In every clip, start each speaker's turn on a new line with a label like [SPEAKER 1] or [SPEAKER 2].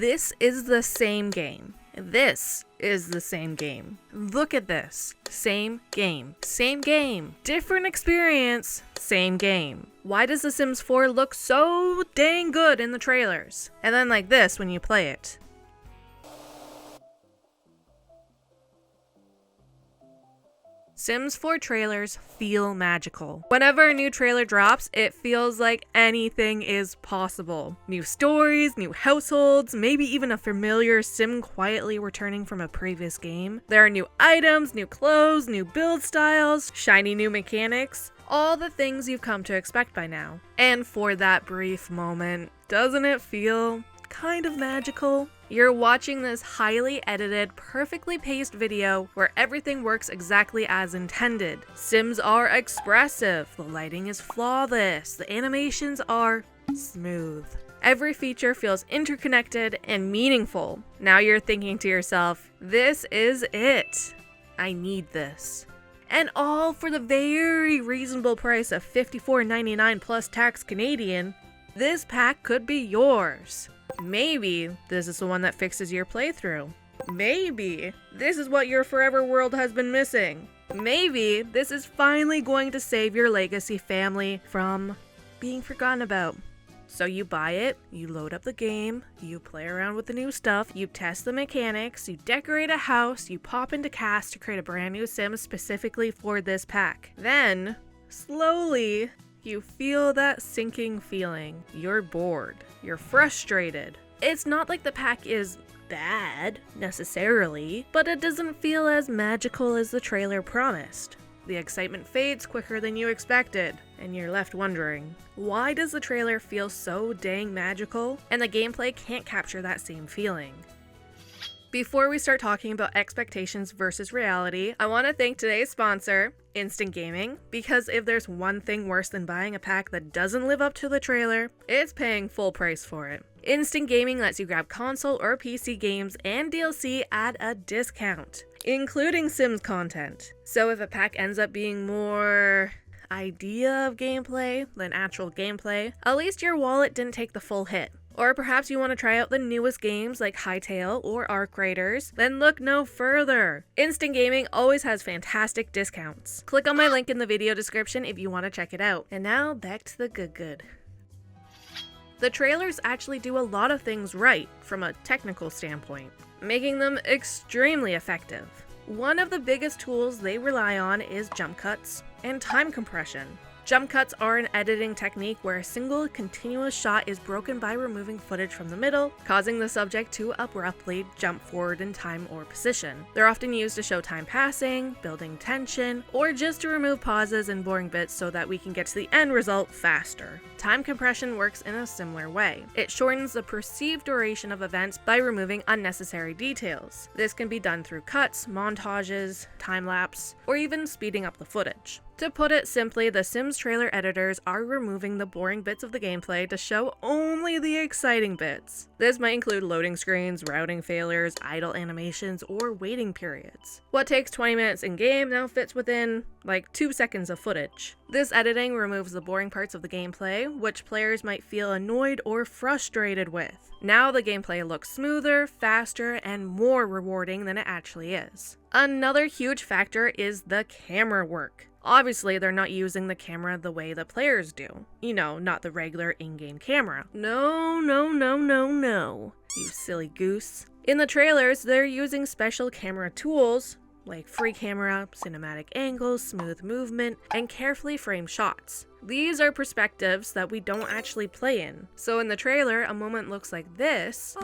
[SPEAKER 1] This is the same game. This is the same game. Look at this. Same game. Same game. Different experience. Same game. Why does The Sims 4 look so dang good in the trailers? And then like this when you play it. Sims 4 trailers feel magical. Whenever a new trailer drops, it feels like anything is possible. New stories, new households, maybe even a familiar Sim quietly returning from a previous game. There are new items, new clothes, new build styles, shiny new mechanics, all the things you've come to expect by now. And for that brief moment, doesn't it feel kind of magical? You're watching this highly edited, perfectly paced video where everything works exactly as intended. Sims are expressive, the lighting is flawless, the animations are smooth. Every feature feels interconnected and meaningful. Now you're thinking to yourself, this is it. I need this. And all for the very reasonable price of $54.99 plus tax Canadian. This pack could be yours. Maybe this is the one that fixes your playthrough. Maybe this is what your forever world has been missing. Maybe this is finally going to save your legacy family from being forgotten about. So you buy it, you load up the game, you play around with the new stuff, you test the mechanics, you decorate a house, you pop into Cast to create a brand new sim specifically for this pack. Then, slowly, you feel that sinking feeling. You're bored. You're frustrated. It's not like the pack is bad, necessarily, but it doesn't feel as magical as the trailer promised. The excitement fades quicker than you expected, and you're left wondering, why does the trailer feel so dang magical, and the gameplay can't capture that same feeling? Before we start talking about expectations versus reality, I want to thank today's sponsor, Instant Gaming, because if there's one thing worse than buying a pack that doesn't live up to the trailer, it's paying full price for it. Instant Gaming lets you grab console or PC games and DLC at a discount, including Sims content. So if a pack ends up being more idea of gameplay than actual gameplay, at least your wallet didn't take the full hit. Or perhaps you want to try out the newest games like Hightail or Arc Raiders, then look no further. Instant Gaming always has fantastic discounts. Click on my link in the video description if you want to check it out. And now back to the good. The trailers actually do a lot of things right from a technical standpoint, making them extremely effective. One of the biggest tools they rely on is jump cuts and time compression. Jump cuts are an editing technique where a single continuous shot is broken by removing footage from the middle, causing the subject to abruptly jump forward in time or position. They're often used to show time passing, building tension, or just to remove pauses and boring bits so that we can get to the end result faster. Time compression works in a similar way. It shortens the perceived duration of events by removing unnecessary details. This can be done through cuts, montages, time-lapse, or even speeding up the footage. To put it simply, the Sims trailer editors are removing the boring bits of the gameplay to show only the exciting bits. This might include loading screens, routing failures, idle animations, or waiting periods. What takes 20 minutes in-game now fits within, like, 2 seconds of footage. This editing removes the boring parts of the gameplay, which players might feel annoyed or frustrated with. Now the gameplay looks smoother, faster, and more rewarding than it actually is. Another huge factor is the camera work. Obviously, they're not using the camera the way the players do. You know, not the regular in-game camera. No, you silly goose. In the trailers, they're using special camera tools, like free camera, cinematic angles, smooth movement, and carefully framed shots. These are perspectives that we don't actually play in. So in the trailer, a moment looks like this.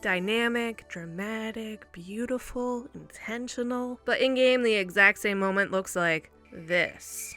[SPEAKER 1] Dynamic, dramatic, beautiful, intentional. But in-game, the exact same moment looks like this.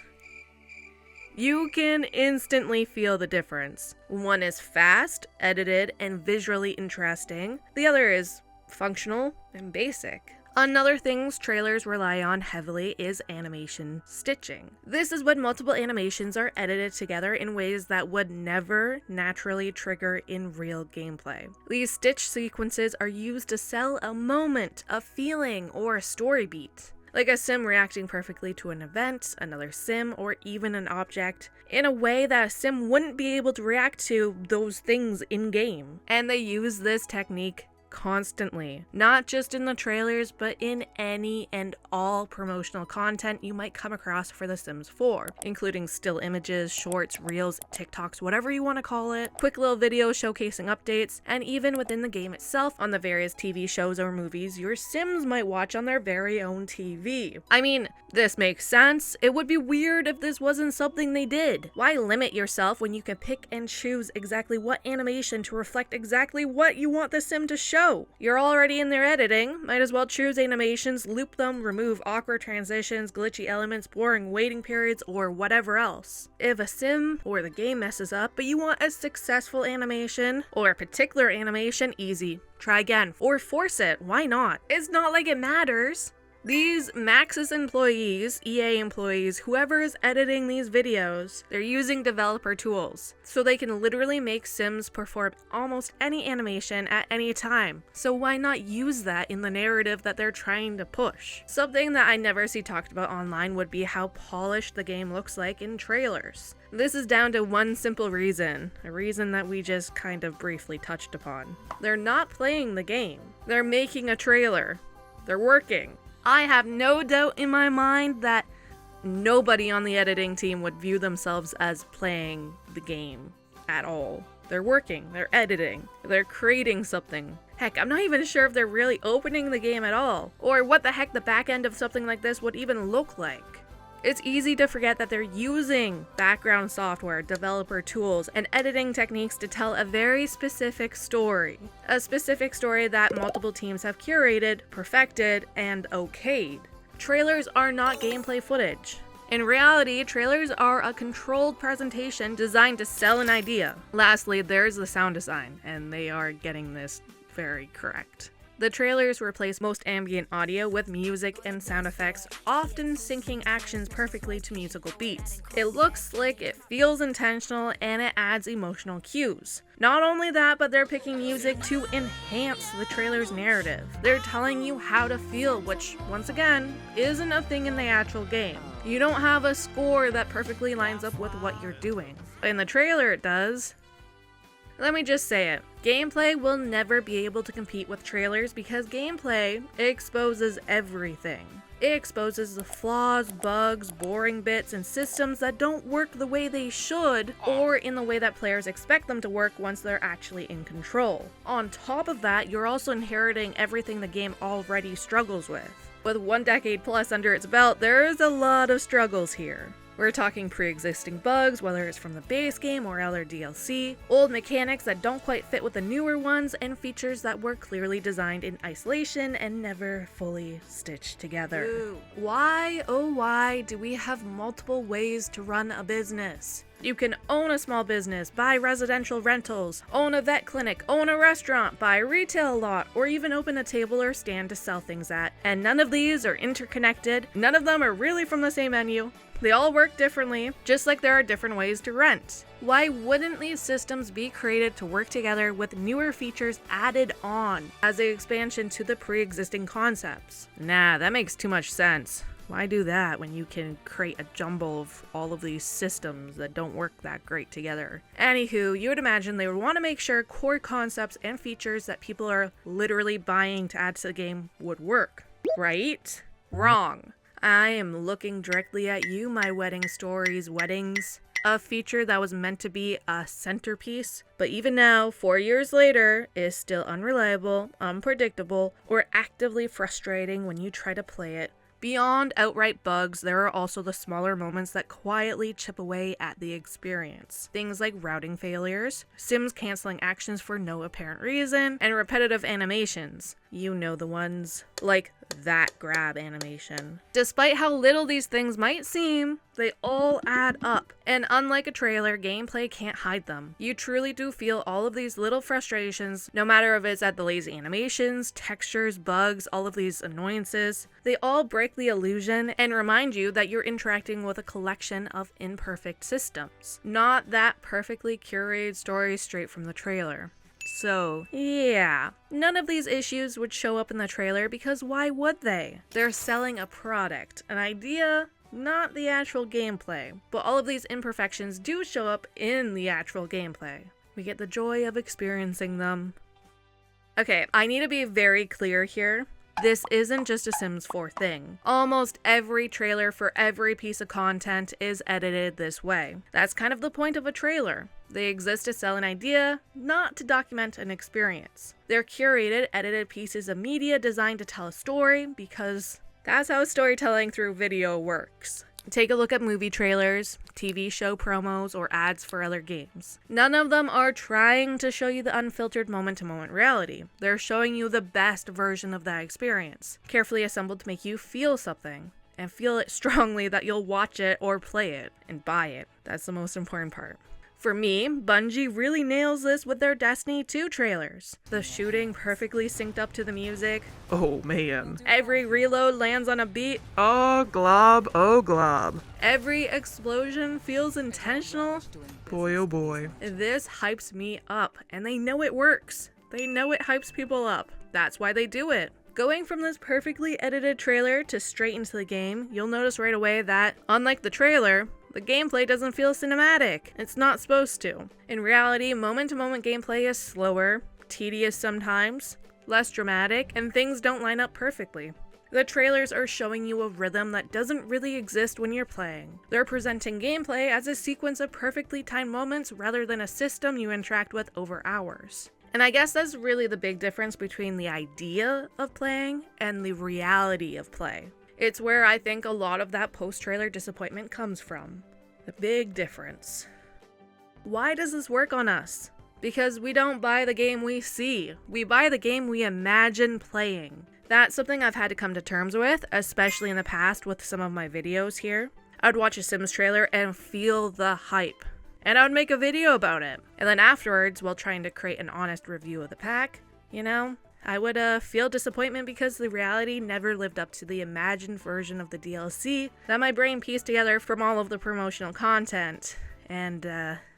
[SPEAKER 1] You can instantly feel the difference. One is fast, edited, and visually interesting. The other is functional and basic. Another thing trailers rely on heavily is animation stitching. This is when multiple animations are edited together in ways that would never naturally trigger in real gameplay. These stitch sequences are used to sell a moment, a feeling, or a story beat. like a sim reacting perfectly to an event, another sim, or even an object, in a way that a sim wouldn't be able to react to those things in-game. And they use this technique constantly, not just in the trailers, but in any and all promotional content you might come across for The Sims 4, including still images, shorts, reels, TikToks, whatever you want to call it, quick little videos showcasing updates, and even within the game itself on the various TV shows or movies your Sims might watch on their very own TV. I mean, this makes sense. It would be weird if this wasn't something they did. Why limit yourself when you can pick and choose exactly what animation to reflect exactly what you want the Sim to show? You're already in their editing, might as well choose animations, loop them, remove awkward transitions, glitchy elements, boring waiting periods, or whatever else. If a sim or the game messes up, but you want a successful animation, or a particular animation, easy. Try again, or force it, why not? It's not like it matters. These Maxis employees, EA employees, whoever is editing these videos, they're using developer tools. So they can literally make Sims perform almost any animation at any time. So why not use that in the narrative that they're trying to push? Something that I never see talked about online would be how polished the game looks like in trailers. This is down to one simple reason, a reason that we just kind of briefly touched upon. They're not playing the game. They're making a trailer. They're working. I have no doubt in my mind that nobody on the editing team would view themselves as playing the game at all. They're working, they're editing, they're creating something. Heck, I'm not even sure if they're really opening the game at all, or what the heck the back end of something like this would even look like. It's easy to forget that they're using background software, developer tools, and editing techniques to tell a very specific story. A specific story that multiple teams have curated, perfected, and okayed. Trailers are not gameplay footage. In reality, trailers are a controlled presentation designed to sell an idea. Lastly, there's the sound design, and they are getting this very correct. The trailers replace most ambient audio with music and sound effects, often syncing actions perfectly to musical beats. It looks slick, it feels intentional, and it adds emotional cues. Not only that, but they're picking music to enhance the trailer's narrative. They're telling you how to feel, which, once again, isn't a thing in the actual game. You don't have a score that perfectly lines up with what you're doing. In the trailer, it does. Let me just say it. Gameplay will never be able to compete with trailers because gameplay exposes everything. It exposes the flaws, bugs, boring bits, and systems that don't work the way they should, or in the way that players expect them to work once they're actually in control. On top of that, you're also inheriting everything the game already struggles with. With 1 decade plus under its belt, there is a lot of struggles here. We're talking pre-existing bugs, whether it's from the base game or other DLC, old mechanics that don't quite fit with the newer ones, and features that were clearly designed in isolation and never fully stitched together. Ooh. Why, oh why, do we have multiple ways to run a business? You can own a small business, buy residential rentals, own a vet clinic, own a restaurant, buy a retail lot, or even open a table or stand to sell things at. And none of these are interconnected, none of them are really from the same menu. They all work differently, just like there are different ways to rent. Why wouldn't these systems be created to work together with newer features added on as an expansion to the pre-existing concepts? Nah, that makes too much sense. Why do that when you can create a jumble of all of these systems that don't work that great together? Anywho, you would imagine they would want to make sure core concepts and features that people are literally buying to add to the game would work, right? Wrong. I am looking directly at you, my wedding stories, weddings. A feature that was meant to be a centerpiece, but even now, 4 years later, is still unreliable, unpredictable, or actively frustrating when you try to play it. Beyond outright bugs, there are also the smaller moments that quietly chip away at the experience. Things like routing failures, Sims canceling actions for no apparent reason, and repetitive animations. You know the ones. Like that grab animation. Despite how little these things might seem, they all add up. And unlike a trailer, gameplay can't hide them. You truly do feel all of these little frustrations, no matter if it's at the lazy animations, textures, bugs, all of these annoyances. They all break the illusion and remind you that you're interacting with a collection of imperfect systems, not that perfectly curated story straight from the trailer. So, yeah, none of these issues would show up in the trailer because why would they? They're selling a product, an idea, not the actual gameplay. But all of these imperfections do show up in the actual gameplay. We get the joy of experiencing them. Okay, I need to be very clear here. This isn't just a Sims 4 thing. Almost every trailer for every piece of content is edited this way. That's kind of the point of a trailer. They exist to sell an idea, not to document an experience. They're curated, edited pieces of media designed to tell a story because that's how storytelling through video works. Take a look at movie trailers, TV show promos, or ads for other games. None of them are trying to show you the unfiltered moment-to-moment reality. They're showing you the best version of that experience, carefully assembled to make you feel something, and feel it strongly that you'll watch it or play it, and buy it. That's the most important part. For me, Bungie really nails this with their Destiny 2 trailers. The shooting perfectly synced up to the music. Oh man. Every reload lands on a beat. Oh glob, oh glob. Every explosion feels intentional. Boy oh boy. This hypes me up, and they know it works. They know it hypes people up. That's why they do it. Going from this perfectly edited trailer to straight into the game, you'll notice right away that, unlike the trailer, the gameplay doesn't feel cinematic. It's not supposed to. In reality, moment-to-moment gameplay is slower, tedious sometimes, less dramatic, and things don't line up perfectly. The trailers are showing you a rhythm that doesn't really exist when you're playing. They're presenting gameplay as a sequence of perfectly timed moments rather than a system you interact with over hours. And I guess that's really the big difference between the idea of playing and the reality of play. It's where I think a lot of that post-trailer disappointment comes from. The big difference. Why does this work on us? Because we don't buy the game we see. We buy the game we imagine playing. That's something I've had to come to terms with, especially in the past with some of my videos here. I'd watch a Sims trailer and feel the hype. And I would make a video about it. And then afterwards, while trying to create an honest review of the pack, I would feel disappointment because the reality never lived up to the imagined version of the DLC that my brain pieced together from all of the promotional content. And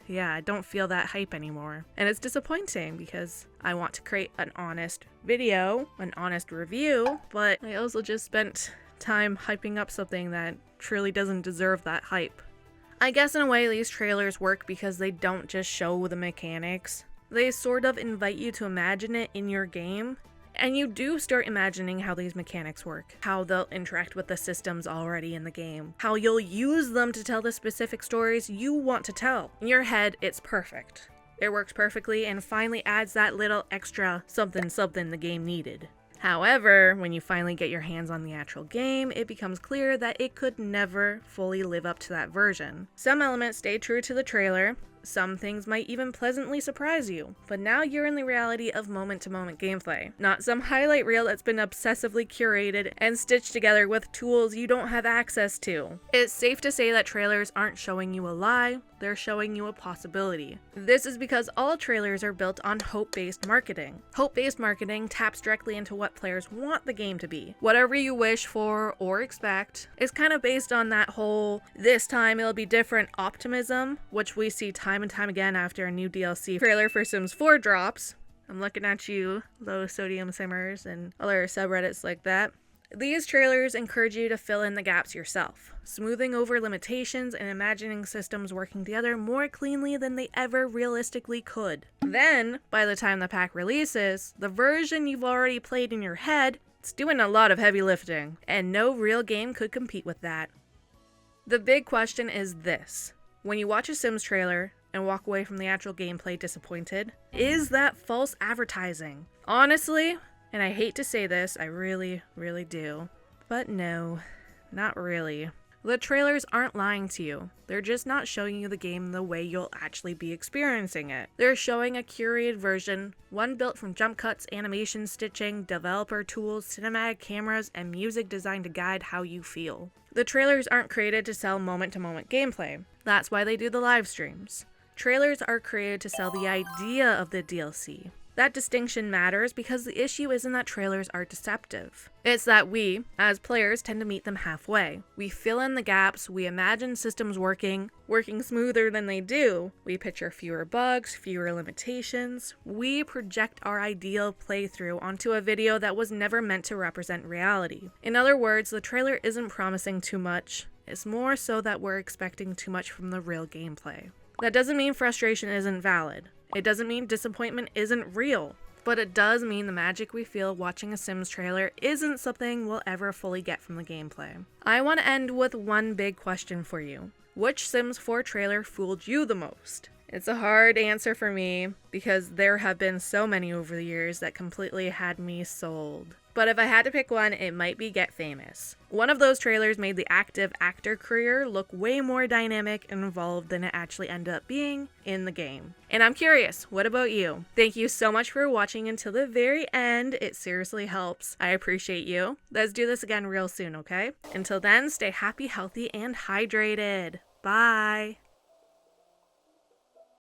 [SPEAKER 1] yeah, I don't feel that hype anymore. And it's disappointing because I want to create an honest video, an honest review, but I also just spent time hyping up something that truly doesn't deserve that hype. I guess in a way these trailers work because they don't just show the mechanics. They sort of invite you to imagine it in your game, and you do start imagining how these mechanics work, how they'll interact with the systems already in the game, how you'll use them to tell the specific stories you want to tell. In your head, it's perfect. It works perfectly and finally adds that little extra something the game needed. However, when you finally get your hands on the actual game, it becomes clear that it could never fully live up to that version. Some elements stay true to the trailer, some things might even pleasantly surprise you, but now you're in the reality of moment-to-moment gameplay, not some highlight reel that's been obsessively curated and stitched together with tools you don't have access to. It's safe to say that trailers aren't showing you a lie, they're showing you a possibility. This is because all trailers are built on hope-based marketing. Hope-based marketing taps directly into what players want the game to be. Whatever you wish for or expect is kind of based on that whole, this time it'll be different optimism, which we see time and time again after a new DLC trailer for Sims 4 drops. I'm looking at you, low sodium simmers and other subreddits like that. These trailers encourage you to fill in the gaps yourself, smoothing over limitations and imagining systems working together more cleanly than they ever realistically could. Then, by the time the pack releases, the version you've already played in your head, it's doing a lot of heavy lifting, and no real game could compete with that. The big question is this: when you watch a Sims trailer and walk away from the actual gameplay disappointed, is that false advertising? Honestly, and I hate to say this, I really, really do, but no, not really. The trailers aren't lying to you. They're just not showing you the game the way you'll actually be experiencing it. They're showing a curated version, one built from jump cuts, animation stitching, developer tools, cinematic cameras, and music designed to guide how you feel. The trailers aren't created to sell moment-to-moment gameplay. That's why they do the live streams. Trailers are created to sell the idea of the DLC. That distinction matters because the issue isn't that trailers are deceptive. It's that we, as players, tend to meet them halfway. We fill in the gaps, we imagine systems working smoother than they do. We picture fewer bugs, fewer limitations. We project our ideal playthrough onto a video that was never meant to represent reality. In other words, the trailer isn't promising too much. It's more so that we're expecting too much from the real gameplay. That doesn't mean frustration isn't valid. It doesn't mean disappointment isn't real. But it does mean the magic we feel watching a Sims trailer isn't something we'll ever fully get from the gameplay. I want to end with one big question for you. Which Sims 4 trailer fooled you the most? It's a hard answer for me because there have been so many over the years that completely had me sold. But if I had to pick one, it might be Get Famous. One of those trailers made the active actor career look way more dynamic and involved than it actually ended up being in the game. And I'm curious, what about you? Thank you so much for watching until the very end. It seriously helps. I appreciate you. Let's do this again real soon, okay? Until then, stay happy, healthy, and hydrated. Bye!